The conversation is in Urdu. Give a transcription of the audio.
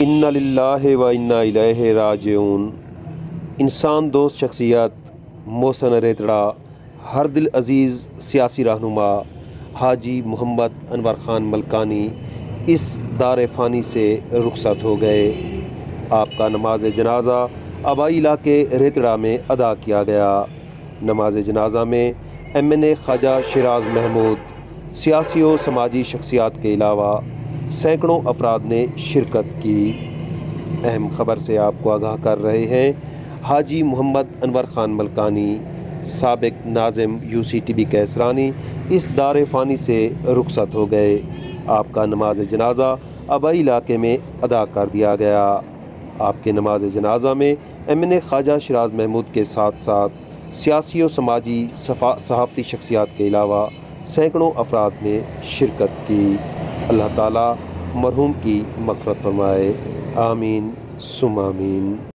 انا للہ و انا الیہ راجعون۔ انسان دوست شخصیت محسن ریتڑا، ہر دل عزیز سیاسی رہنما حاجی محمد انور خان ملکانی اس دار فانی سے رخصت ہو گئے۔ آپ کا نماز جنازہ آبائی علاقے ریتڑا میں ادا کیا گیا۔ نماز جنازہ میں MNA خواجہ شیراز محمود، سیاسی و سماجی شخصیات کے علاوہ سینکڑوں افراد نے شرکت کی۔ اہم خبر سے آپ کو آگاہ کر رہے ہیں۔ حاجی محمد انور خان ملکانی، سابق ناظم UCTB کیسرانی اس دار فانی سے رخصت ہو گئے۔ آپ کا نماز جنازہ آبائی علاقے میں ادا کر دیا گیا۔ آپ کے نماز جنازہ میں MNA خواجہ شیراز محمود کے ساتھ ساتھ سیاسی و سماجی صحافتی شخصیات کے علاوہ سینکڑوں افراد نے شرکت کی۔ اللہ تعالیٰ مرحوم کی مغفرت فرمائے، آمین ثم آمین۔